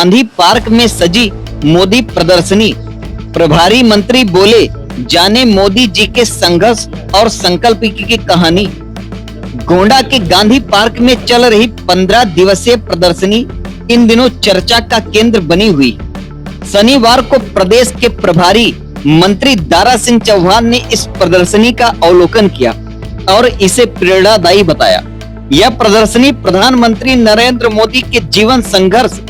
Gandhi park में सजी मोदी प्रदर्शनी। प्रभारी मंत्री बोले, जाने मोदी जी के संघर्ष और संकल्प की कहानी। गोंडा के गांधी पार्क में चल रही 15 दिवसीय प्रदर्शनी इन दिनों चर्चा का केंद्र बनी हुई। शनिवार को प्रदेश के प्रभारी मंत्री दारा सिंह चौहान ने इस प्रदर्शनी का अवलोकन किया और इसे प्रेरणादायी बताया। यह प्रदर्शनी प्रधानमंत्री नरेंद्र मोदी के जीवन संघर्ष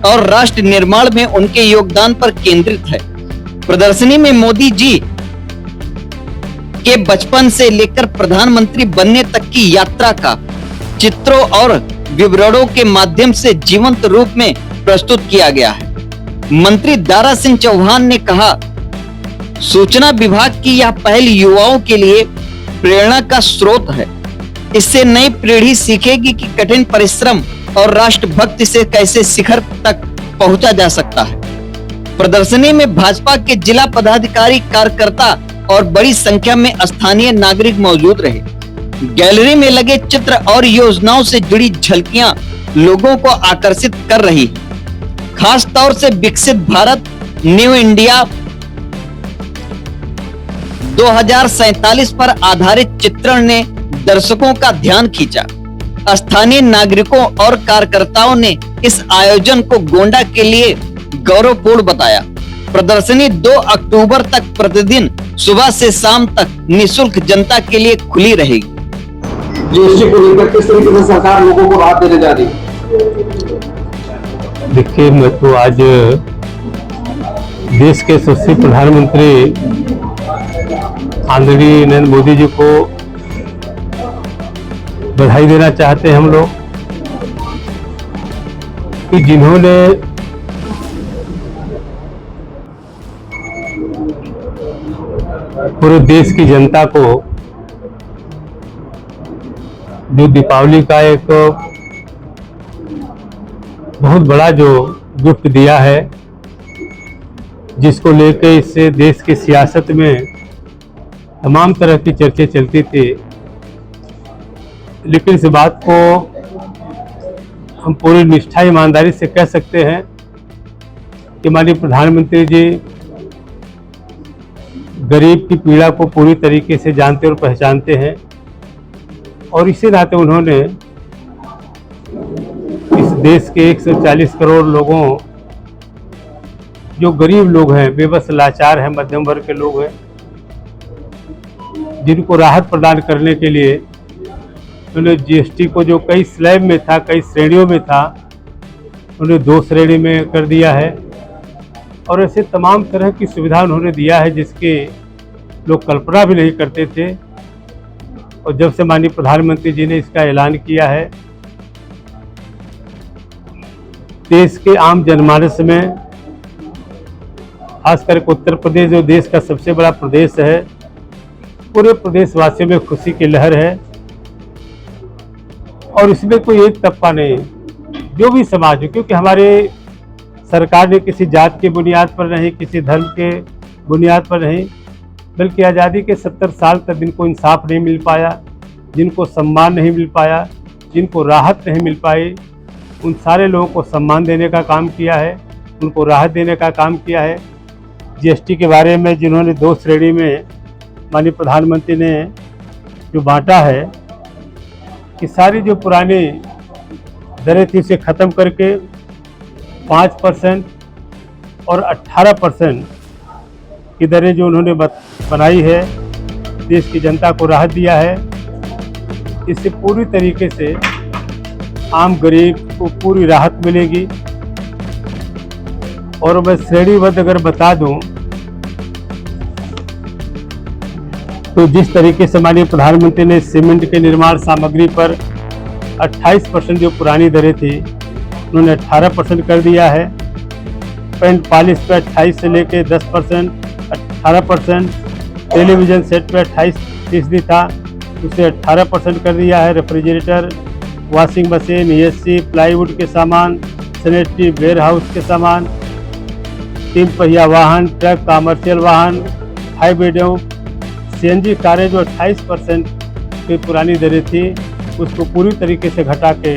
और राष्ट्र निर्माण में उनके योगदान पर केंद्रित है। प्रदर्शनी में मोदी जी के बचपन से लेकर प्रधानमंत्री बनने तक की यात्रा का चित्रों और विवरणों के माध्यम से जीवंत रूप में प्रस्तुत किया गया है। मंत्री दारा सिंह चौहान ने कहा, सूचना विभाग की यह पहल युवाओं के लिए प्रेरणा का स्रोत है। इससे नई पीढ़ी सीखेगी कि कठिन परिश्रम और राष्ट्रभक्ति से कैसे शिखर तक पहुंचा जा सकता है। प्रदर्शनी में भाजपा के जिला पदाधिकारी, कार्यकर्ता और बड़ी संख्या में स्थानीय नागरिक मौजूद रहे। गैलरी में लगे चित्र और योजनाओं से जुड़ी झलकियां लोगों को आकर्षित कर रही है। खास तौर से विकसित भारत न्यू इंडिया 2047 पर आधारित चित्रण ने दर्शकों का ध्यान खींचा। स्थानीय नागरिकों और कार्यकर्ताओं ने इस आयोजन को गोंडा के लिए गौरवपूर्ण बताया। प्रदर्शनी 2 अक्टूबर तक प्रतिदिन सुबह से शाम तक निःशुल्क जनता के लिए खुली रहेगी। जीएसटी को लेकर किस तरीके से सरकार लोगों को राहत देने जा रही है? देखिए, मैं तो आज देश के यशस्वी प्रधानमंत्री आदरणीय नरेंद्र मोदी जी को बधाई देना चाहते हैं हम लोग कि जिन्होंने पूरे देश की जनता को जो दीपावली का एक बहुत बड़ा जो गिफ्ट दिया है, जिसको लेके इससे देश की सियासत में तमाम तरह की चर्चे चलती थी, लेकिन इस बात को हम पूरी निष्ठा ईमानदारी से कह सकते हैं कि माननीय प्रधानमंत्री जी गरीब की पीड़ा को पूरी तरीके से जानते और पहचानते हैं और इसी नाते उन्होंने इस देश के 140 करोड़ लोगों, जो गरीब लोग हैं, बेबस लाचार हैं, मध्यम वर्ग के लोग हैं, जिनको राहत प्रदान करने के लिए उन्होंने जीएसटी को जो कई स्लैब में था, कई श्रेणियों में था, उन्हें 2 श्रेणी में कर दिया है और ऐसे तमाम तरह की सुविधा उन्होंने दिया है जिसकी लोग कल्पना भी नहीं करते थे। और जब से माननीय प्रधानमंत्री जी ने इसका ऐलान किया है, देश के आम जनमानस में, खासकर उत्तर प्रदेश जो देश का सबसे बड़ा प्रदेश है, पूरे प्रदेशवासियों में खुशी की लहर है और इसमें कोई एक तबका नहीं, जो भी समाज हो, क्योंकि हमारे सरकार ने किसी जात की बुनियाद पर नहीं, किसी धर्म के बुनियाद पर नहीं, बल्कि आज़ादी के 70 साल तक जिनको इंसाफ नहीं मिल पाया, जिनको सम्मान नहीं मिल पाया, जिनको राहत नहीं मिल पाई, उन सारे लोगों को सम्मान देने का काम किया है, उनको राहत देने का काम किया है। जीएसटी के बारे में जिन्होंने 2 श्रेणी में माननीय प्रधानमंत्री ने जो बांटा है कि सारी जो पुरानी दरें थी उसे ख़त्म करके 5% और 18% की दरें जो उन्होंने बनाई है, देश की जनता को राहत दिया है। इससे पूरी तरीके से आम गरीब को पूरी राहत मिलेगी। और मैं श्रेणीबद्ध अगर बता दूं तो जिस तरीके से माननीय प्रधानमंत्री ने सीमेंट के निर्माण सामग्री पर 28% जो पुरानी दरें थी उन्होंने 18% कर दिया है। पेंट पॉलिश पे 28 से लेके 10%, 18%, टेलीविज़न सेट पे 28% था, उसे 18% कर दिया है। Refrigerator, washing machine, AC, plywood के सामान, सैनिटरी वेयर हाउस के सामान, 3 पहिया वाहन, ट्रक, कमर्शियल वाहन, हाइब्रिड एवं सीएनजी कारें जो 28% की पुरानी दरें थी उसको पूरी तरीके से घटा के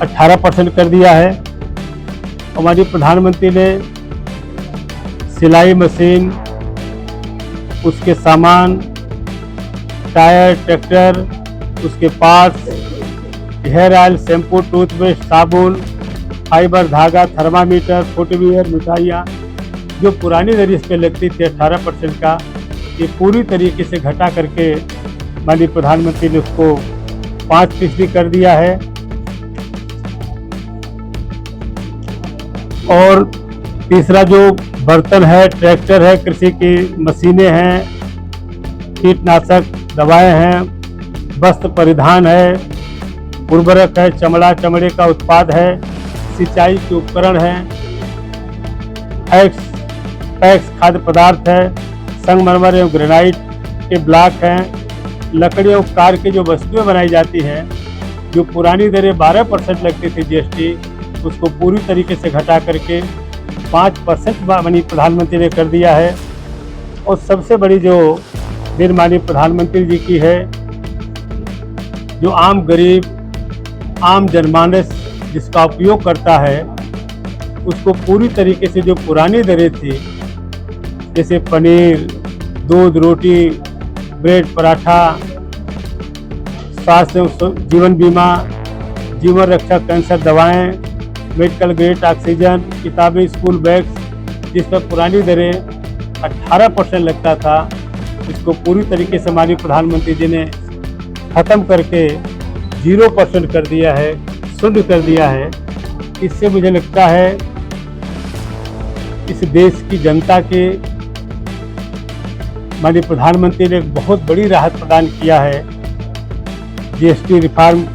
18% कर दिया है। और माननीय प्रधानमंत्री ने सिलाई मशीन, उसके सामान, टायर, ट्रैक्टर, उसके parts, hair oil, shampoo, toothpaste, साबुन, फाइबर, धागा, थर्मामीटर, फुटवियर, मिठाइयाँ, जो पुरानी दर इस पे लगती थी 18% का, ये पूरी तरीके से घटा करके माननीय प्रधानमंत्री ने उसको 5% कर दिया है। और तीसरा जो बर्तन है, ट्रैक्टर है, कृषि की मशीनें हैं, कीटनाशक दवाएं हैं, वस्त्र परिधान है, उर्वरक है, चमड़े का उत्पाद है, सिंचाई के उपकरण हैं, पैक्स खाद्य पदार्थ है, संगमरमर एवं ग्रेनाइट के ब्लॉक हैं, लकड़ी और कार की जो वस्तुएं बनाई जाती हैं, जो पुरानी दरें 12% लगती थी जीएसटी, उसको पूरी तरीके से घटा करके 5% माननीय प्रधानमंत्री ने कर दिया है। और सबसे बड़ी जो दिन माननीय प्रधानमंत्री जी की है, जो आम गरीब, आम जनमानस जिसका उपयोग करता है, उसको पूरी तरीके से जो पुरानी दरें थी, जैसे पनीर, दूध, रोटी, ब्रेड, पराठा, स्वास्थ्य जीवन बीमा, जीवन रक्षा, कैंसर दवाएं, मेडिकल ग्रेड ऑक्सीजन, किताबें, स्कूल बैग्स, जिस पर पुरानी दरें 18% लगता था, इसको पूरी तरीके से माननीय प्रधानमंत्री जी ने ख़त्म करके 0% कर दिया है, शून्य कर दिया है। इससे मुझे लगता है इस देश की जनता के माननीय प्रधानमंत्री ने एक बहुत बड़ी राहत प्रदान किया है जीएसटी रिफॉर्म